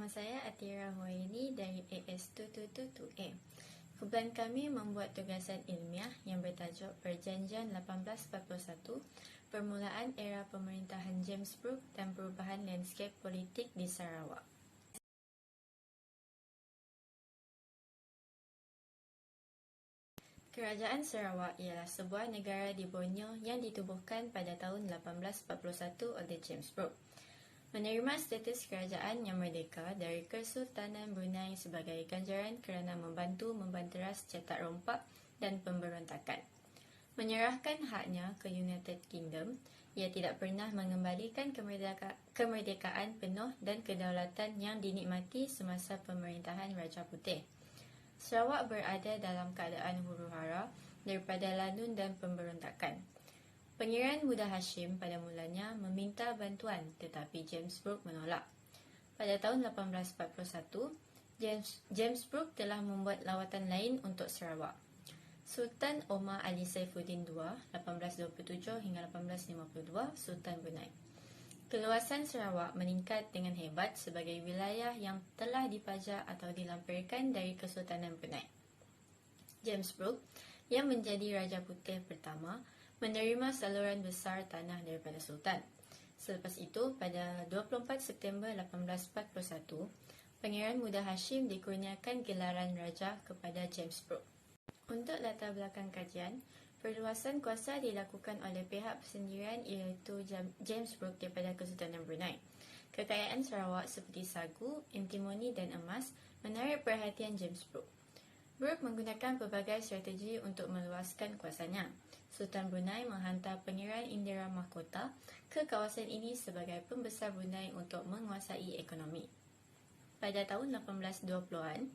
Nama saya Atira Huaini dari AS2222A. Kumpulan kami membuat tugasan ilmiah yang bertajuk Perjanjian 1841, Permulaan Era Pemerintahan James Brooke dan Perubahan Landskap Politik di Sarawak. Kerajaan Sarawak ialah sebuah negara di Borneo yang ditubuhkan pada tahun 1841 oleh James Brooke. Menerima status kerajaan yang merdeka dari Kesultanan Brunei sebagai ganjaran kerana membantu membanteras cetak rompak dan pemberontakan. Menyerahkan haknya ke United Kingdom, ia tidak pernah mengembalikan kemerdekaan penuh dan kedaulatan yang dinikmati semasa pemerintahan Raja Putih. Sarawak berada dalam keadaan huru-hara daripada lanun dan pemberontakan. Pangeran Muda Hashim pada mulanya meminta bantuan tetapi James Brooke menolak. Pada tahun 1841, James Brooke telah membuat lawatan lain untuk Sarawak. Sultan Omar Ali Saifuddin II, 1827 hingga 1852, Sultan Brunei. Keluasan Sarawak meningkat dengan hebat sebagai wilayah yang telah dipajak atau dilampirkan dari Kesultanan Brunei. James Brooke, yang menjadi Raja Putih pertama, menerima saluran besar tanah daripada Sultan. Selepas itu, pada 24 September 1841, Pangeran Muda Hashim dikurniakan gelaran Raja kepada James Brooke. Untuk latar belakang kajian, perluasan kuasa dilakukan oleh pihak persendirian iaitu James Brooke daripada Kesultanan Brunei. Kekayaan Sarawak seperti sagu, antimoni dan emas menarik perhatian James Brooke. Brooke menggunakan pelbagai strategi untuk meluaskan kuasanya. Sultan Brunei menghantar Pangeran Indira Mahkota ke kawasan ini sebagai pembesar Brunei untuk menguasai ekonomi. Pada tahun 1820-an,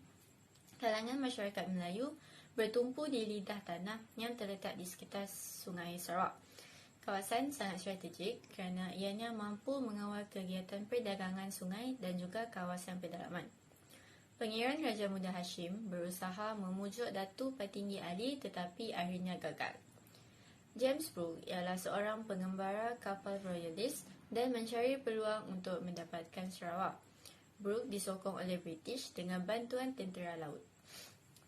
kalangan masyarakat Melayu bertumpu di lidah tanah yang terletak di sekitar Sungai Sarawak. Kawasan sangat strategik kerana ianya mampu mengawal kegiatan perdagangan sungai dan juga kawasan pedalaman. Pangeran Raja Muda Hashim berusaha memujuk Datu Patinggi Ali tetapi akhirnya gagal. James Brooke ialah seorang pengembara kapal royalis dan mencari peluang untuk mendapatkan Sarawak. Brooke disokong oleh British dengan bantuan tentera laut.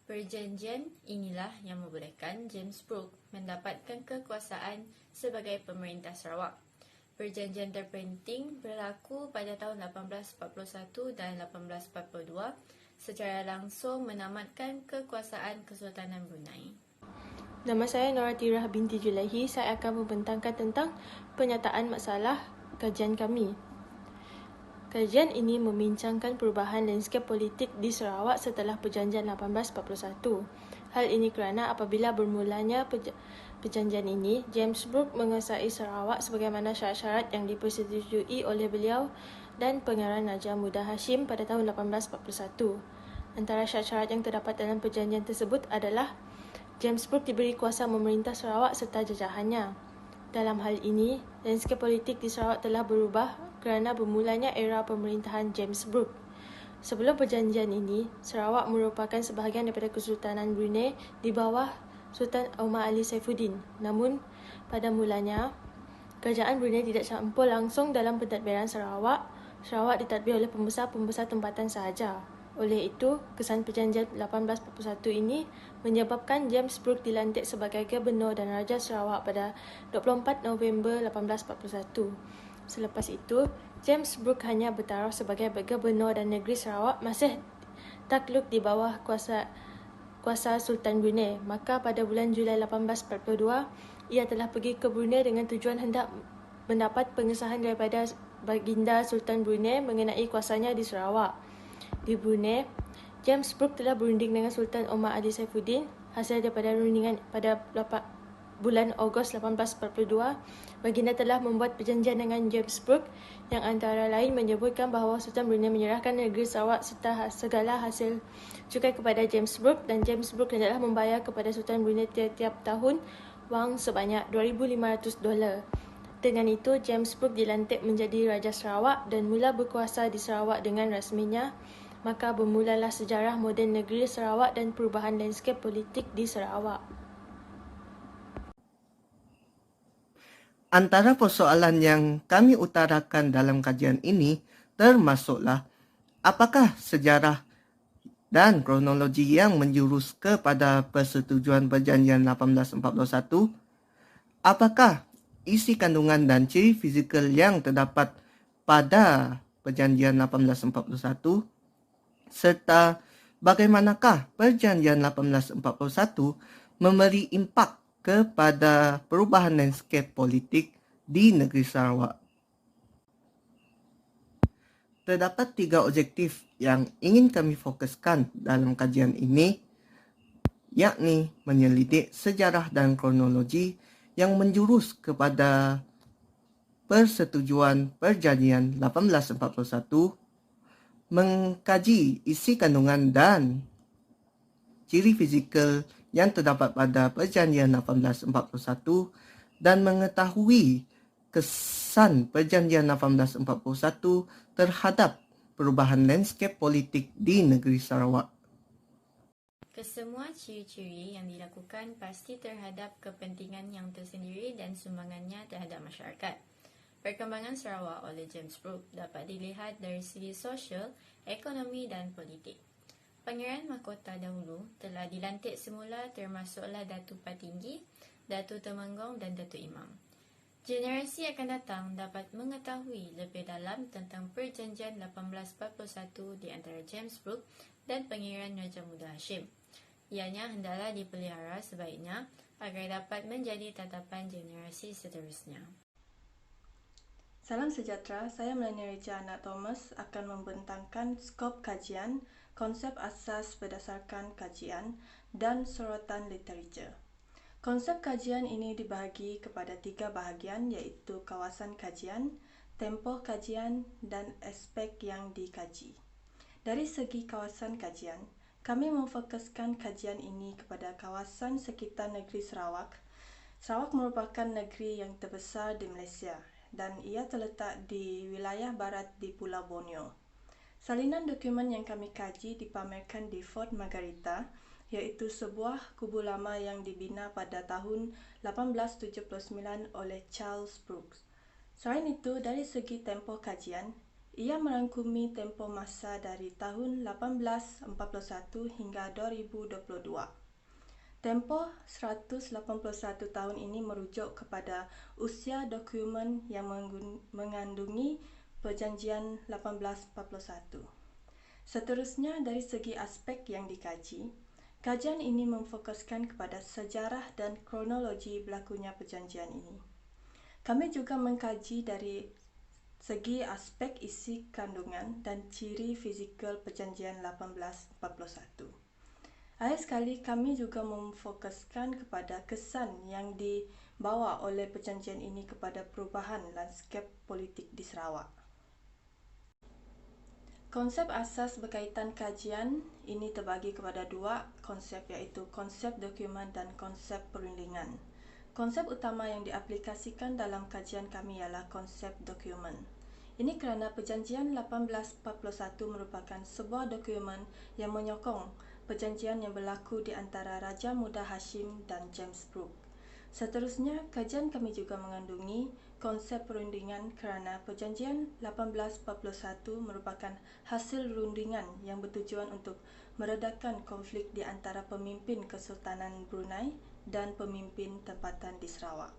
Perjanjian inilah yang membolehkan James Brooke mendapatkan kekuasaan sebagai pemerintah Sarawak. Perjanjian terpenting berlaku pada tahun 1841 dan 1842 secara langsung menamatkan kekuasaan Kesultanan Brunei. Nama saya Noratirah binti Julaihi. Saya akan membentangkan tentang penyataan masalah kajian kami. Kajian ini membincangkan perubahan lanskap politik di Sarawak setelah Perjanjian 1841. Hal ini kerana apabila bermulanya perjanjian ini, James Brooke menguasai Sarawak sebagaimana syarat-syarat yang dipersetujui oleh beliau dan Pangeran Raja Muda Hashim pada tahun 1841. Antara syarat-syarat yang terdapat dalam perjanjian tersebut adalah James Brooke diberi kuasa memerintah Sarawak serta jajahannya. Dalam hal ini, lanskap politik di Sarawak telah berubah kerana bermulanya era pemerintahan James Brooke. Sebelum perjanjian ini, Sarawak merupakan sebahagian daripada Kesultanan Brunei di bawah Sultan Omar Ali Saifuddin. Namun, pada mulanya, kerajaan Brunei tidak campur langsung dalam pentadbiran Sarawak. Sarawak ditadbir oleh pembesar-pembesar tempatan sahaja. Oleh itu, kesan perjanjian 1841 ini menyebabkan James Brooke dilantik sebagai Gubernur dan Raja Sarawak pada 24 November 1841. Selepas itu, James Brooke hanya bertaraf sebagai Gubernur dan negeri Sarawak masih takluk di bawah kuasa Sultan Brunei. Maka pada bulan Julai 1842, ia telah pergi ke Brunei dengan tujuan hendak mendapat pengesahan daripada Baginda Sultan Brunei mengenai kuasanya di Sarawak. Di Brunei, James Brooke telah berunding dengan Sultan Omar Ali Saifuddin. Hasil daripada rundingan pada bulan Ogos 1842, Baginda telah membuat perjanjian dengan James Brooke yang antara lain menyebutkan bahawa Sultan Brunei menyerahkan negeri Sarawak serta segala hasil cukai kepada James Brooke dan James Brooke hendaklah membayar kepada Sultan Brunei tiap-tiap tahun wang sebanyak $2,500. Dengan itu, James Brooke dilantik menjadi Raja Sarawak dan mula berkuasa di Sarawak dengan rasminya. Maka bermulalah sejarah moden negeri Sarawak dan perubahan lanskap politik di Sarawak. Antara persoalan yang kami utarakan dalam kajian ini termasuklah Apakah sejarah dan kronologi yang menjurus kepada persetujuan Perjanjian 1841? Apakah isi kandungan dan ciri fizikal yang terdapat pada Perjanjian 1841? Serta bagaimanakah Perjanjian 1841 memberi impak kepada perubahan landscape politik di negeri Sarawak? Terdapat 3 objektif yang ingin kami fokuskan dalam kajian ini, yakni menyelidik sejarah dan kronologi yang menjurus kepada Persetujuan Perjanjian 1841, mengkaji isi kandungan dan ciri fizikal yang terdapat pada Perjanjian 1841 dan mengetahui kesan Perjanjian 1841 terhadap perubahan landscape politik di negeri Sarawak. Kesemua ciri-ciri yang dilakukan pasti terhadap kepentingan yang tersendiri dan sumbangannya terhadap masyarakat. Perkembangan Sarawak oleh James Brooke dapat dilihat dari segi sosial, ekonomi dan politik. Pangeran Mahkota dahulu telah dilantik semula termasuklah Datu Patinggi, Datu Temenggong dan Datu Imam. Generasi akan datang dapat mengetahui lebih dalam tentang Perjanjian 1841 di antara James Brooke dan Pangeran Raja Muda Hashim. Ianya hendaklah dipelihara sebaiknya agar dapat menjadi tatapan generasi seterusnya. Salam sejahtera, saya Melania Reja Anak Thomas akan membentangkan skop kajian, konsep asas berdasarkan kajian, dan sorotan literatur. Konsep kajian ini dibahagi kepada 3 bahagian iaitu kawasan kajian, tempoh kajian, dan aspek yang dikaji. Dari segi kawasan kajian, kami memfokuskan kajian ini kepada kawasan sekitar negeri Sarawak. Sarawak merupakan negeri yang terbesar di Malaysia dan ia terletak di wilayah barat di Pulau Borneo. Salinan dokumen yang kami kaji dipamerkan di Fort Margarita, iaitu sebuah kubu lama yang dibina pada tahun 1879 oleh Charles Brooks. Selain itu, dari segi tempoh kajian, ia merangkumi tempoh masa dari tahun 1841 hingga 2022. Tempoh 181 tahun ini merujuk kepada usia dokumen yang mengandungi Perjanjian 1841. Seterusnya, dari segi aspek yang dikaji, kajian ini memfokuskan kepada sejarah dan kronologi berlakunya perjanjian ini. Kami juga mengkaji dari segi aspek isi kandungan dan ciri fizikal Perjanjian 1841. Akhir sekali, kami juga memfokuskan kepada kesan yang dibawa oleh perjanjian ini kepada perubahan lanskap politik di Sarawak. Konsep asas berkaitan kajian ini terbagi kepada 2 konsep iaitu konsep dokumen dan konsep perundingan. Konsep utama yang diaplikasikan dalam kajian kami ialah konsep dokumen. Ini kerana Perjanjian 1841 merupakan sebuah dokumen yang menyokong perjanjian yang berlaku di antara Raja Muda Hashim dan James Brooke. Seterusnya, kajian kami juga mengandungi konsep perundingan kerana Perjanjian 1841 merupakan hasil rundingan yang bertujuan untuk meredakan konflik di antara pemimpin Kesultanan Brunei dan pemimpin tempatan di Sarawak.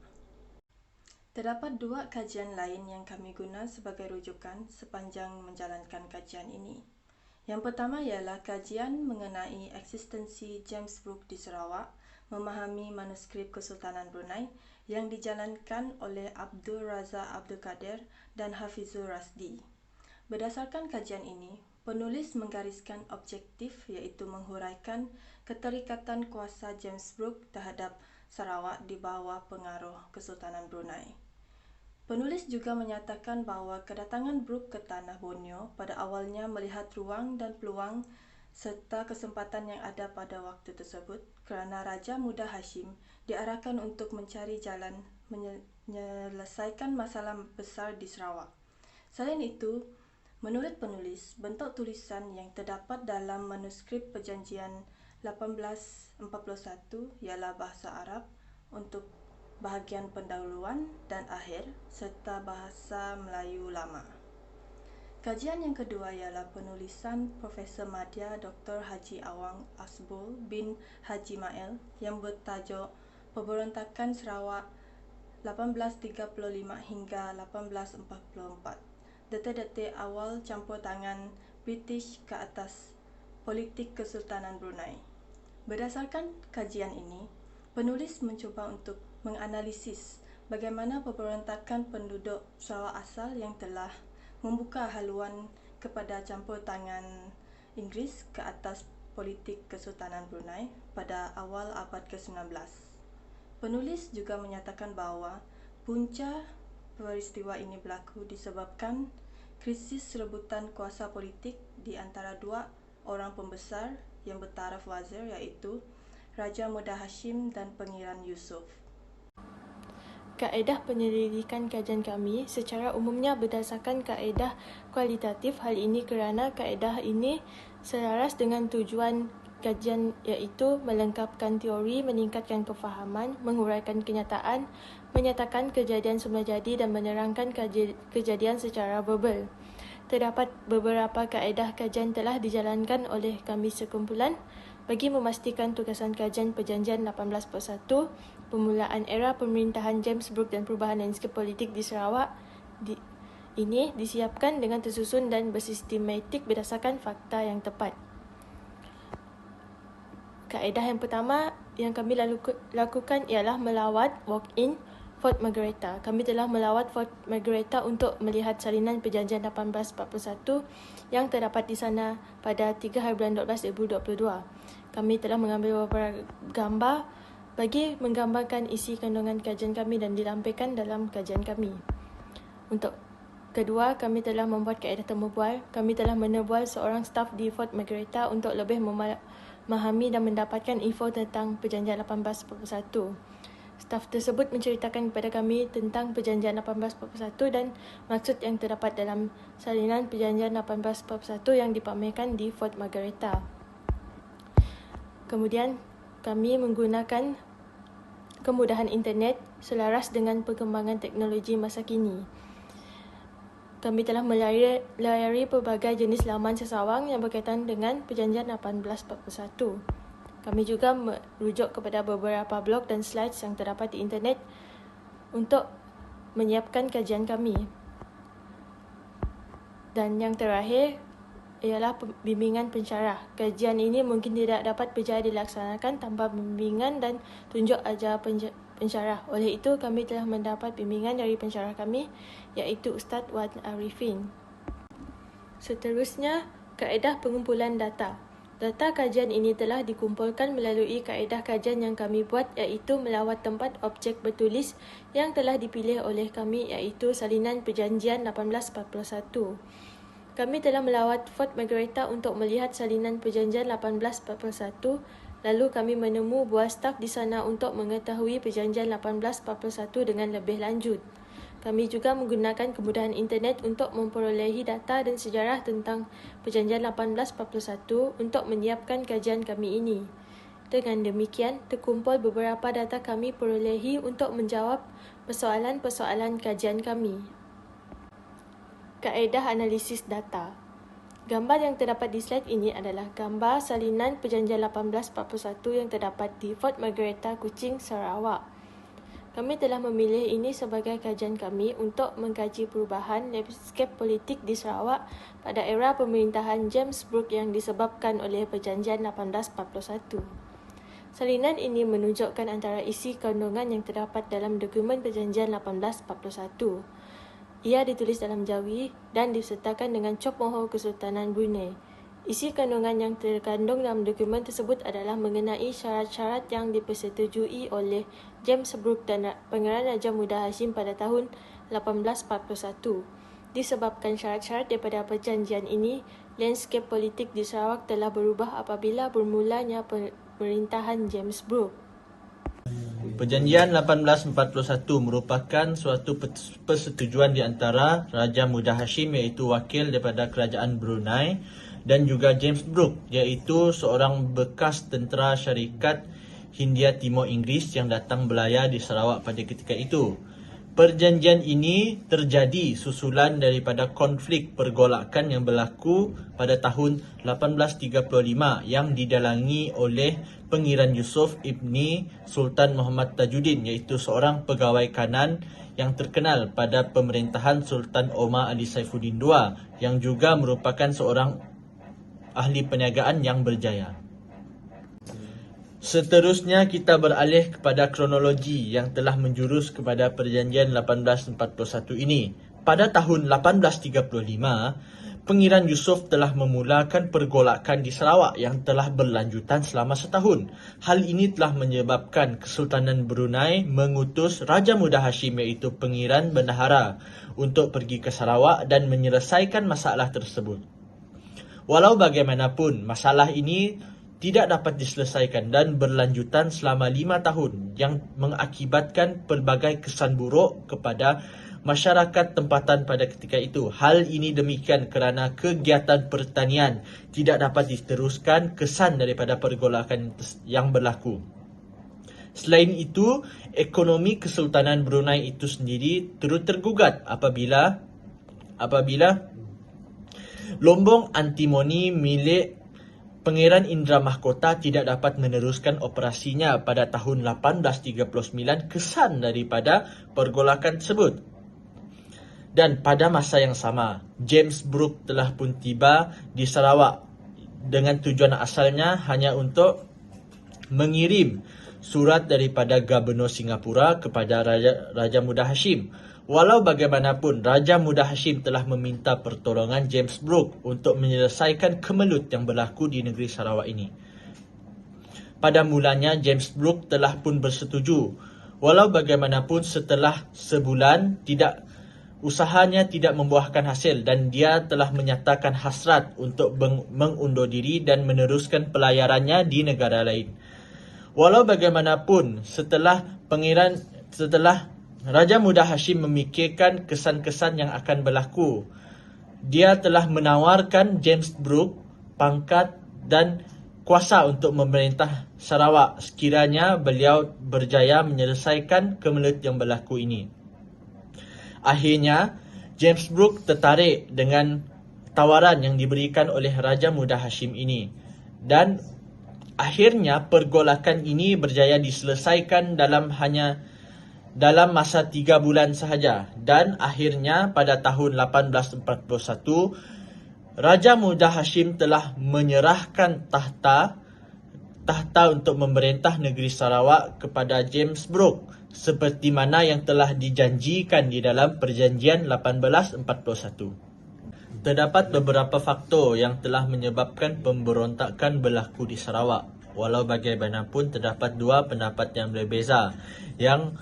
Terdapat 2 kajian lain yang kami guna sebagai rujukan sepanjang menjalankan kajian ini. Yang pertama ialah kajian mengenai eksistensi James Brooke di Sarawak, memahami manuskrip Kesultanan Brunei yang dijalankan oleh Abdul Razak Abdul Kadir dan Hafizul Rasdi. Berdasarkan kajian ini, penulis menggariskan objektif iaitu menghuraikan keterikatan kuasa James Brooke terhadap Sarawak di bawah pengaruh Kesultanan Brunei. Penulis juga menyatakan bahawa kedatangan Brooke ke tanah Borneo pada awalnya melihat ruang dan peluang serta kesempatan yang ada pada waktu tersebut kerana Raja Muda Hashim diarahkan untuk mencari jalan menyelesaikan masalah besar di Sarawak. Selain itu, menurut penulis, bentuk tulisan yang terdapat dalam manuskrip Perjanjian 1841 ialah bahasa Arab untuk bahagian pendahuluan dan akhir serta bahasa Melayu lama. Kajian yang kedua ialah penulisan Profesor Madya Dr. Haji Awang Asbul bin Haji Mael yang bertajuk Pemberontakan Sarawak 1835 hingga 1844. Detik-detik awal campur tangan British ke atas politik Kesultanan Brunei. Berdasarkan kajian ini, penulis mencuba untuk menganalisis bagaimana pemberontakan penduduk Sarawak asal yang telah membuka haluan kepada campur tangan Inggeris ke atas politik Kesultanan Brunei pada awal abad ke-19. Penulis juga menyatakan bahawa punca peristiwa ini berlaku disebabkan krisis rebutan kuasa politik di antara dua orang pembesar yang bertaraf wazir, iaitu Raja Muda Hashim dan Pangeran Yusof. Kaedah penyelidikan kajian kami secara umumnya berdasarkan kaedah kualitatif. Hal ini kerana kaedah ini selaras dengan tujuan kajian, iaitu melengkapkan teori, meningkatkan kefahaman, menguraikan kenyataan, menyatakan kejadian semula jadi dan menerangkan kejadian secara verbal. Terdapat beberapa kaedah kajian telah dijalankan oleh kami sekumpulan bagi memastikan tugasan kajian Perjanjian 1841, permulaan era pemerintahan James Brooke dan perubahan landscape politik di Sarawak ini disiapkan dengan tersusun dan bersistematik berdasarkan fakta yang tepat. Kaedah yang pertama yang kami lakukan ialah melawat walk-in Fort Margherita. Kami telah melawat Fort Margherita untuk melihat salinan Perjanjian 1841 yang terdapat di sana pada 3 hari bulan 12 2022. Kami telah mengambil beberapa gambar bagi menggambarkan isi kandungan kajian kami dan dilampirkan dalam kajian kami. Untuk kedua, kami telah membuat kaedah temu bual. Kami telah menebual seorang staf di Fort Margherita untuk lebih memahami dan mendapatkan info tentang Perjanjian 1841. Staf tersebut menceritakan kepada kami tentang Perjanjian 1841 dan maksud yang terdapat dalam salinan Perjanjian 1841 yang dipamerkan di Fort Margherita. Kemudian, kami menggunakan kemudahan internet selaras dengan perkembangan teknologi masa kini. Kami telah melayari pelbagai jenis laman sesawang yang berkaitan dengan Perjanjian 1841. Kami juga merujuk kepada beberapa blog dan slides yang terdapat di internet untuk menyiapkan kajian kami. Dan yang terakhir ialah bimbingan pensyarah. Kajian ini mungkin tidak dapat berjaya dilaksanakan tanpa bimbingan dan tunjuk ajar pensyarah. Oleh itu, kami telah mendapat bimbingan dari pensyarah kami, iaitu Ustaz Wan Arifin. Seterusnya, kaedah pengumpulan data. Data kajian ini telah dikumpulkan melalui kaedah kajian yang kami buat, iaitu melawat tempat objek bertulis yang telah dipilih oleh kami, iaitu salinan Perjanjian 1841. Kami telah melawat Fort Margherita untuk melihat salinan Perjanjian 1841, lalu kami menemu buah staf di sana untuk mengetahui Perjanjian 1841 dengan lebih lanjut. Kami juga menggunakan kemudahan internet untuk memperolehi data dan sejarah tentang Perjanjian 1841 untuk menyiapkan kajian kami ini. Dengan demikian, terkumpul beberapa data kami perolehi untuk menjawab persoalan-persoalan kajian kami. Kaedah analisis data. Gambar yang terdapat di slide ini adalah gambar salinan Perjanjian 1841 yang terdapat di Fort Margherita, Kuching, Sarawak. Kami telah memilih ini sebagai kajian kami untuk mengkaji perubahan landscape politik di Sarawak pada era pemerintahan James Brooke yang disebabkan oleh Perjanjian 1841. Salinan ini menunjukkan antara isi kandungan yang terdapat dalam dokumen Perjanjian 1841. Ia ditulis dalam Jawi dan disertakan dengan cop mohor Kesultanan Brunei. Isi kandungan yang terkandung dalam dokumen tersebut adalah mengenai syarat-syarat yang dipersetujui oleh James Brooke dan Pangeran Raja Muda Hashim pada tahun 1841. Disebabkan syarat-syarat daripada perjanjian ini, landscape politik di Sarawak telah berubah apabila bermulanya pemerintahan James Brooke. Perjanjian 1841 merupakan suatu persetujuan di antara Raja Muda Hashim, iaitu wakil daripada Kerajaan Brunei, dan juga James Brooke, iaitu seorang bekas tentera syarikat Hindia Timur Inggeris yang datang belayar di Sarawak pada ketika itu. Perjanjian ini terjadi susulan daripada konflik pergolakan yang berlaku pada tahun 1835 yang didalangi oleh Pangeran Yusuf Ibni Sultan Muhammad Tajuddin, iaitu seorang pegawai kanan yang terkenal pada pemerintahan Sultan Omar Ali Saifuddin II yang juga merupakan seorang ahli perniagaan yang berjaya. Seterusnya kita beralih kepada kronologi yang telah menjurus kepada Perjanjian 1841 ini. Pada tahun 1835, Pangeran Yusuf telah memulakan pergolakan di Sarawak yang telah berlanjutan selama setahun. Hal ini telah menyebabkan Kesultanan Brunei mengutus Raja Muda Hashim iaitu Pangeran Bendahara untuk pergi ke Sarawak dan menyelesaikan masalah tersebut. Walau bagaimanapun, masalah ini tidak dapat diselesaikan dan berlanjutan selama 5 tahun yang mengakibatkan pelbagai kesan buruk kepada masyarakat tempatan pada ketika itu. Hal ini demikian kerana kegiatan pertanian tidak dapat diteruskan kesan daripada pergolakan yang berlaku. Selain itu, ekonomi Kesultanan Brunei itu sendiri turut tergugat apabila lombong antimoni milik Pangeran Indra Mahkota tidak dapat meneruskan operasinya pada tahun 1839 kesan daripada pergolakan tersebut. Dan pada masa yang sama, James Brooke telah pun tiba di Sarawak dengan tujuan asalnya hanya untuk mengirim surat daripada Gubernur Singapura kepada Raja Muda Hashim. Walau bagaimanapun, Raja Muda Hashim telah meminta pertolongan James Brooke untuk menyelesaikan kemelut yang berlaku di negeri Sarawak ini. Pada mulanya, James Brooke telah pun bersetuju. Walau bagaimanapun, setelah sebulan, usahanya tidak membuahkan hasil dan dia telah menyatakan hasrat untuk mengundur diri dan meneruskan pelayarannya di negara lain. Walau bagaimanapun, setelah Raja Muda Hashim memikirkan kesan-kesan yang akan berlaku, dia telah menawarkan James Brooke pangkat dan kuasa untuk memerintah Sarawak sekiranya beliau berjaya menyelesaikan kemelut yang berlaku ini. Akhirnya, James Brooke tertarik dengan tawaran yang diberikan oleh Raja Muda Hashim ini dan akhirnya pergolakan ini berjaya diselesaikan dalam masa 3 bulan sahaja dan akhirnya pada tahun 1841 Raja Muda Hashim telah menyerahkan tahta untuk memerintah negeri Sarawak kepada James Brooke seperti mana yang telah dijanjikan di dalam Perjanjian 1841. Terdapat beberapa faktor yang telah menyebabkan pemberontakan berlaku di Sarawak. Walau bagaimanapun terdapat dua pendapat yang berbeza yang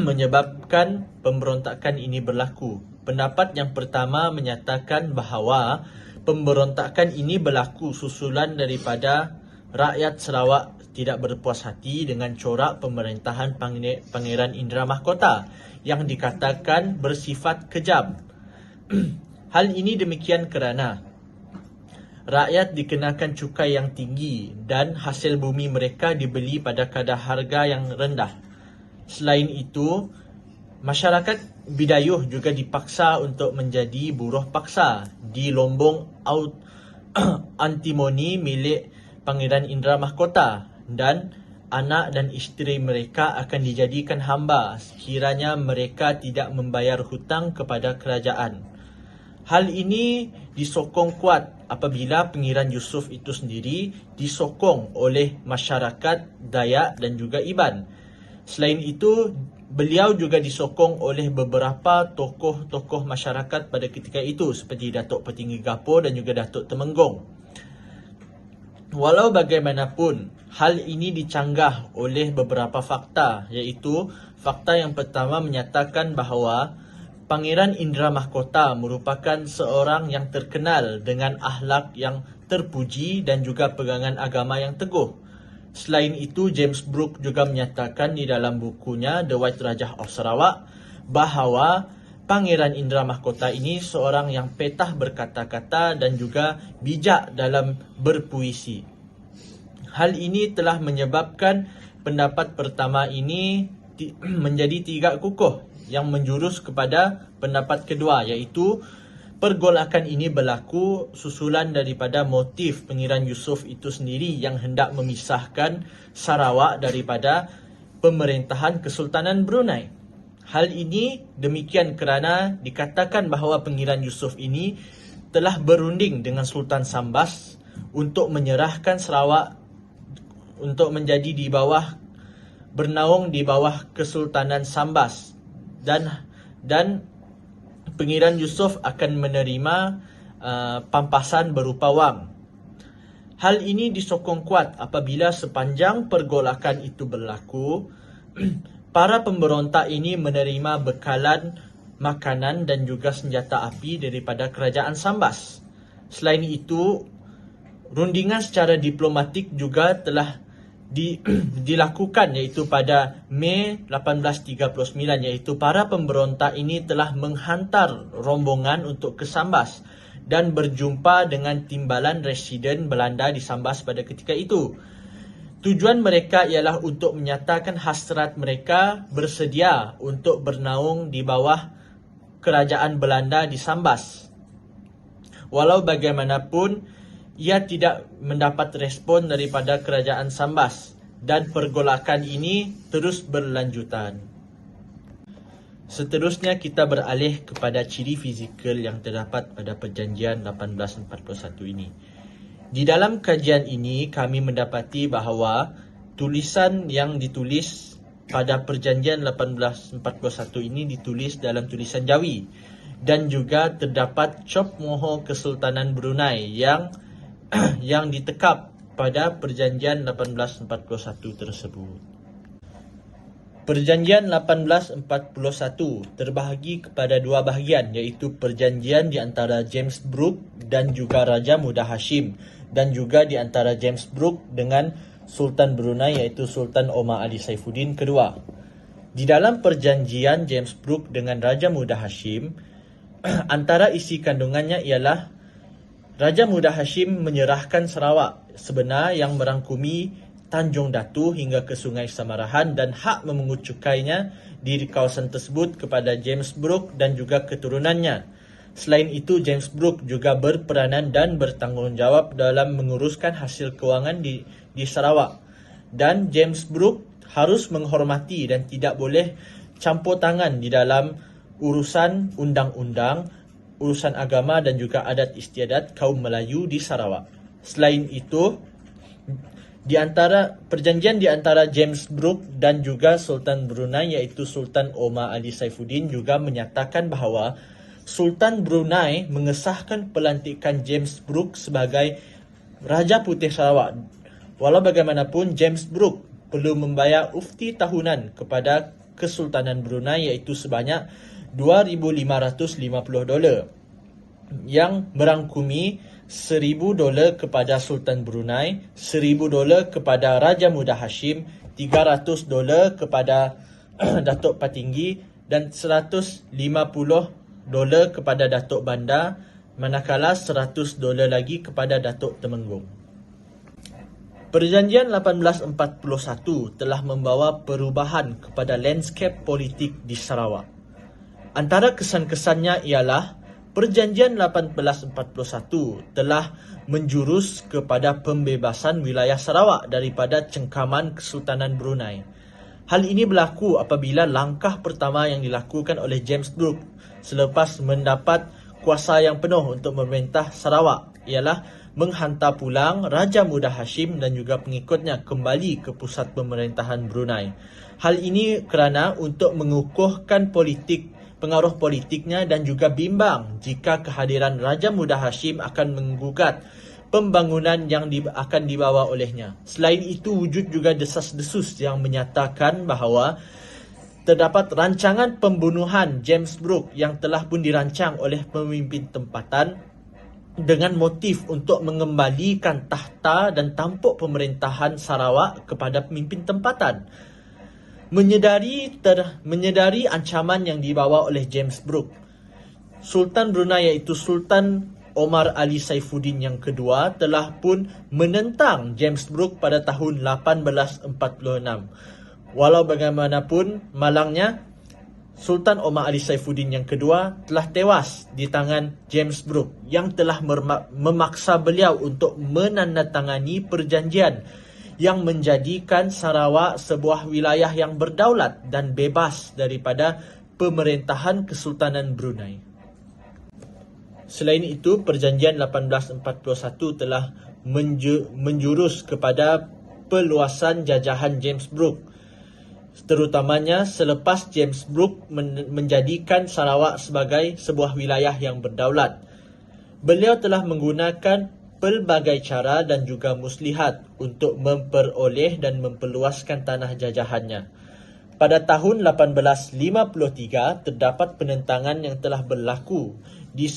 menyebabkan pemberontakan ini berlaku. Pendapat yang pertama menyatakan bahawa pemberontakan ini berlaku susulan daripada rakyat Sarawak tidak berpuas hati dengan corak pemerintahan Pangeran Indra Mahkota yang dikatakan bersifat kejam. Hal ini demikian kerana rakyat dikenakan cukai yang tinggi dan hasil bumi mereka dibeli pada kadar harga yang rendah. Selain itu, masyarakat Bidayuh juga dipaksa untuk menjadi buruh paksa di lombong antimoni milik Pangeran Indra Mahkota dan anak dan isteri mereka akan dijadikan hamba sekiranya mereka tidak membayar hutang kepada kerajaan. Hal ini disokong kuat apabila Pangeran Yusuf itu sendiri disokong oleh masyarakat Dayak dan juga Iban. Selain itu, beliau juga disokong oleh beberapa tokoh-tokoh masyarakat pada ketika itu seperti Datuk Petinggi Gapur dan juga Datuk Temenggong. Walau bagaimanapun, hal ini dicanggah oleh beberapa fakta, iaitu fakta yang pertama menyatakan bahawa Pangeran Indra Mahkota merupakan seorang yang terkenal dengan akhlak yang terpuji dan juga pegangan agama yang teguh. Selain itu, James Brooke juga menyatakan di dalam bukunya The White Rajah of Sarawak bahawa Pangeran Indra Mahkota ini seorang yang petah berkata-kata dan juga bijak dalam berpuisi. Hal ini telah menyebabkan pendapat pertama ini menjadi tidak kukuh, yang menjurus kepada pendapat kedua, iaitu pergolakan ini berlaku susulan daripada motif Pangeran Yusof itu sendiri yang hendak memisahkan Sarawak daripada pemerintahan Kesultanan Brunei. Hal ini demikian kerana dikatakan bahawa Pangeran Yusof ini telah berunding dengan Sultan Sambas untuk menyerahkan Sarawak untuk menjadi bernaung di bawah Kesultanan Sambas, dan Pangeran Yusof akan menerima pampasan berupa wang. Hal ini disokong kuat apabila sepanjang pergolakan itu berlaku, para pemberontak ini menerima bekalan makanan dan juga senjata api daripada kerajaan Sambas. Selain itu, rundingan secara diplomatik juga telah dilakukan, iaitu pada Mei 1839, iaitu para pemberontak ini telah menghantar rombongan untuk ke Sambas dan berjumpa dengan timbalan residen Belanda di Sambas pada ketika itu. Tujuan mereka ialah untuk menyatakan hasrat mereka bersedia untuk bernaung di bawah kerajaan Belanda di Sambas. Walau bagaimanapun, ia tidak mendapat respon daripada kerajaan Sambas dan pergolakan ini terus berlanjutan. Seterusnya kita beralih kepada ciri fizikal yang terdapat pada Perjanjian 1841 ini. Di dalam kajian ini kami mendapati bahawa tulisan yang ditulis pada Perjanjian 1841 ini ditulis dalam tulisan Jawi, dan juga terdapat cop moho Kesultanan Brunei yang ditekap pada Perjanjian 1841 tersebut. Perjanjian 1841 terbahagi kepada dua bahagian, iaitu perjanjian di antara James Brooke dan juga Raja Muda Hashim, dan juga di antara James Brooke dengan Sultan Brunei, iaitu Sultan Omar Ali Saifuddin kedua. Di dalam perjanjian James Brooke dengan Raja Muda Hashim, antara isi kandungannya ialah Raja Muda Hashim menyerahkan Sarawak sebenar yang merangkumi Tanjung Datu hingga ke Sungai Samarahan dan hak memungut cukainya di kawasan tersebut kepada James Brooke dan juga keturunannya. Selain itu, James Brooke juga berperanan dan bertanggungjawab dalam menguruskan hasil kewangan di Sarawak. Dan James Brooke harus menghormati dan tidak boleh campur tangan di dalam urusan undang-undang, urusan agama dan juga adat istiadat kaum Melayu di Sarawak. Selain itu, perjanjian di antara James Brooke dan juga Sultan Brunei, iaitu Sultan Omar Ali Saifuddin, juga menyatakan bahawa Sultan Brunei mengesahkan pelantikan James Brooke sebagai Raja Putih Sarawak. Walau bagaimanapun, James Brooke perlu membayar ufti tahunan kepada Kesultanan Brunei, iaitu sebanyak $2,550, yang merangkumi $1,000 kepada Sultan Brunei, $1,000 kepada Raja Muda Hashim, $300 kepada Datuk Patinggi dan $150 kepada Datuk Bandar, manakala $100 lagi kepada Datuk Temenggung. Perjanjian 1841 telah membawa perubahan kepada landscape politik di Sarawak. Antara kesan-kesannya ialah Perjanjian 1841 telah menjurus kepada pembebasan wilayah Sarawak daripada cengkaman Kesultanan Brunei. Hal ini berlaku apabila langkah pertama yang dilakukan oleh James Brooke selepas mendapat kuasa yang penuh untuk memerintah Sarawak ialah menghantar pulang Raja Muda Hashim dan juga pengikutnya kembali ke pusat pemerintahan Brunei. Hal ini kerana untuk mengukuhkan pengaruh politiknya dan juga bimbang jika kehadiran Raja Muda Hashim akan menggugat pembangunan yang akan dibawa olehnya. Selain itu, wujud juga desas-desus yang menyatakan bahawa terdapat rancangan pembunuhan James Brooke yang telah pun dirancang oleh pemimpin tempatan dengan motif untuk mengembalikan tahta dan tampuk pemerintahan Sarawak kepada pemimpin tempatan. Menyedari ancaman yang dibawa oleh James Brooke, Sultan Brunei, iaitu Sultan Omar Ali Saifuddin yang kedua, telah pun menentang James Brooke pada tahun 1846. Walau bagaimanapun malangnya, Sultan Omar Ali Saifuddin yang kedua telah tewas di tangan James Brooke yang telah memaksa beliau untuk menandatangani perjanjian yang menjadikan Sarawak sebuah wilayah yang berdaulat dan bebas daripada pemerintahan Kesultanan Brunei. Selain itu, Perjanjian 1841 telah menjurus kepada peluasan jajahan James Brooke, terutamanya selepas James Brooke menjadikan Sarawak sebagai sebuah wilayah yang berdaulat. Beliau telah menggunakan pelbagai cara dan juga muslihat untuk memperoleh dan memperluaskan tanah jajahannya. Pada tahun 1853, terdapat penentangan yang telah berlaku di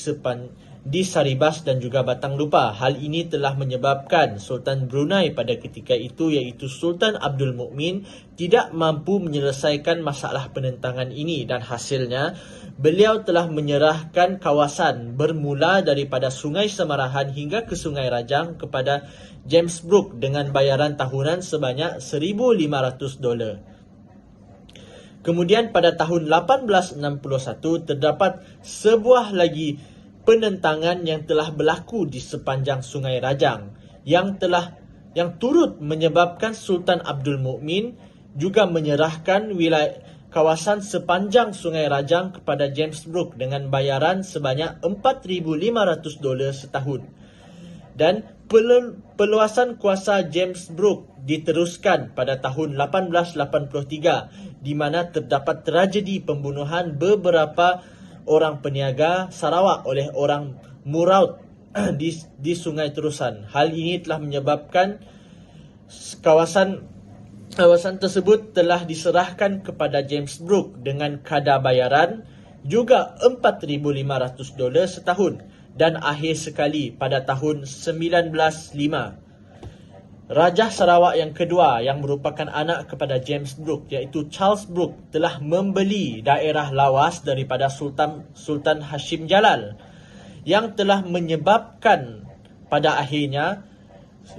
Saribas dan juga Batang Lupa. Hal ini telah menyebabkan Sultan Brunei pada ketika itu, iaitu Sultan Abdul Mukmin, tidak mampu menyelesaikan masalah penentangan ini dan hasilnya beliau telah menyerahkan kawasan bermula daripada Sungai Semarahan hingga ke Sungai Rajang kepada James Brooke dengan bayaran tahunan sebanyak $1,500. Kemudian pada tahun 1861 terdapat sebuah lagi penentangan yang telah berlaku di sepanjang Sungai Rajang yang turut menyebabkan Sultan Abdul Mukmin juga menyerahkan wilayah kawasan sepanjang Sungai Rajang kepada James Brooke dengan bayaran sebanyak $4,500 setahun. Dan peluasan kuasa James Brooke diteruskan pada tahun 1883 di mana terdapat tragedi pembunuhan beberapa orang peniaga Sarawak oleh orang Muraut di Sungai Terusan. Hal ini telah menyebabkan kawasan tersebut telah diserahkan kepada James Brooke dengan kadar bayaran juga $4,500 setahun. Dan akhir sekali pada tahun 1905, Raja Sarawak yang kedua yang merupakan anak kepada James Brooke, iaitu Charles Brooke, telah membeli daerah lawas daripada Sultan Hashim Jalal yang telah menyebabkan pada akhirnya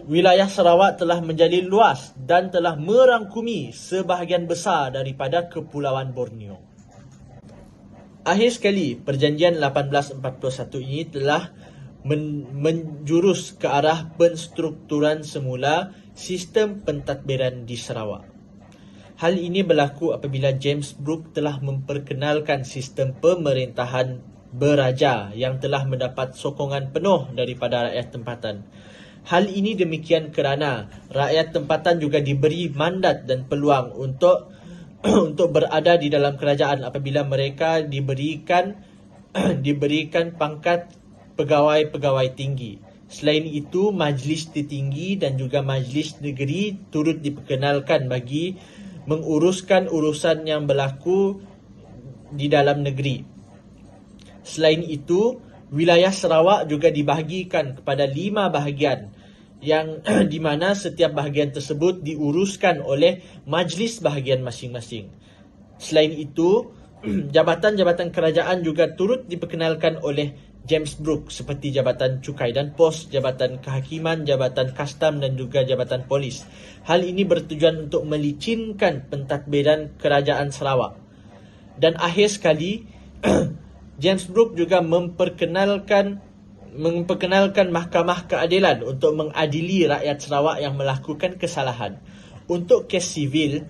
wilayah Sarawak telah menjadi luas dan telah merangkumi sebahagian besar daripada Kepulauan Borneo. Akhir sekali, Perjanjian 1841 ini telah menjurus ke arah penstrukturan semula sistem pentadbiran di Sarawak. Hal ini berlaku apabila James Brooke telah memperkenalkan sistem pemerintahan beraja yang telah mendapat sokongan penuh daripada rakyat tempatan. Hal ini demikian kerana rakyat tempatan juga diberi mandat dan peluang untuk berada di dalam kerajaan apabila mereka diberikan pangkat pegawai-pegawai tinggi. Selain itu, majlis tertinggi dan juga majlis negeri turut diperkenalkan bagi menguruskan urusan yang berlaku di dalam negeri. Selain itu, wilayah Sarawak juga dibahagikan kepada 5 bahagian yang di mana setiap bahagian tersebut diuruskan oleh majlis bahagian masing-masing. Selain itu, jabatan-jabatan kerajaan juga turut diperkenalkan oleh James Brooke seperti Jabatan Cukai dan Pos, Jabatan Kehakiman, Jabatan Kastam dan juga Jabatan Polis. Hal ini bertujuan untuk melicinkan pentadbiran kerajaan Sarawak. Dan akhir sekali, James Brooke juga memperkenalkan mahkamah keadilan untuk mengadili rakyat Sarawak yang melakukan kesalahan. Untuk kes sivil,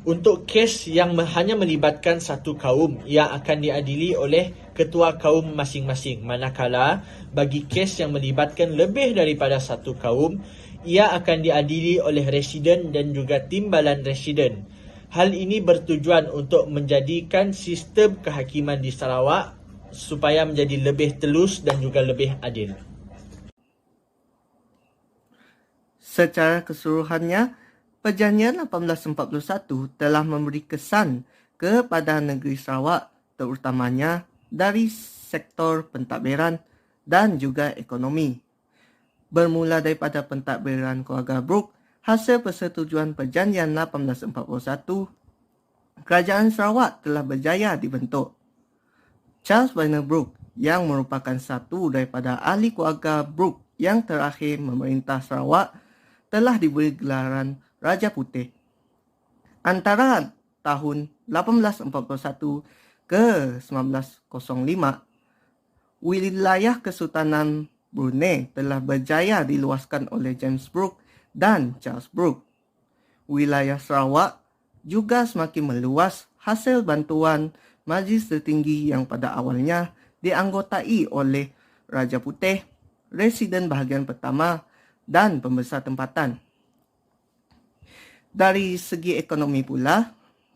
untuk kes yang hanya melibatkan satu kaum, ia akan diadili oleh ketua kaum masing-masing. Manakala bagi kes yang melibatkan lebih daripada satu kaum, ia akan diadili oleh residen dan juga timbalan residen. Hal ini bertujuan untuk menjadikan sistem kehakiman di Sarawak supaya menjadi lebih telus dan juga lebih adil. Secara keseluruhannya, Perjanjian 1841 telah memberi kesan kepada negeri Sarawak, terutamanya dari sektor pentadbiran dan juga ekonomi. Bermula daripada pentadbiran keluarga Brooke, hasil persetujuan Perjanjian 1841, Kerajaan Sarawak telah berjaya dibentuk. Charles Warner Brooke yang merupakan satu daripada ahli keluarga Brooke yang terakhir memerintah Sarawak telah diberi gelaran Raja Putih. Antara tahun 1841 ke 1905, wilayah Kesultanan Brunei telah berjaya diluaskan oleh James Brooke dan Charles Brooke. Wilayah Sarawak juga semakin meluas hasil bantuan Majlis Tertinggi yang pada awalnya dianggotai oleh Raja Putih, Residen Bahagian Pertama dan Pembesar Tempatan. Dari segi ekonomi pula,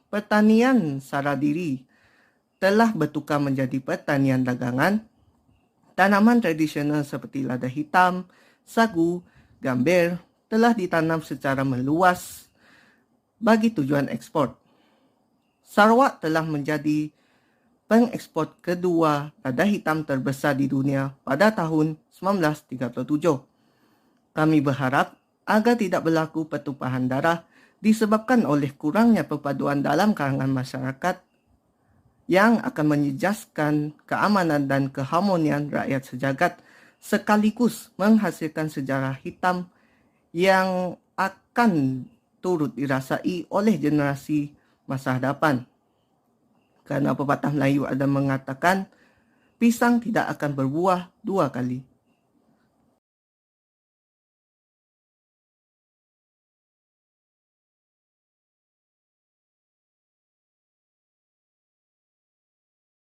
pertanian sara diri telah bertukar menjadi pertanian dagangan. Tanaman tradisional seperti lada hitam, sagu, gambir telah ditanam secara meluas bagi tujuan ekspor. Sarawak telah menjadi pengekspor kedua lada hitam terbesar di dunia pada tahun 1937. Kami berharap agar tidak berlaku pertumpahan darah disebabkan oleh kurangnya perpaduan dalam kalangan masyarakat yang akan menjejaskan keamanan dan keharmonian rakyat sejagat sekaligus menghasilkan sejarah hitam yang akan turut dirasai oleh generasi masa hadapan. Kerana pepatah Melayu ada mengatakan, pisang tidak akan berbuah dua kali.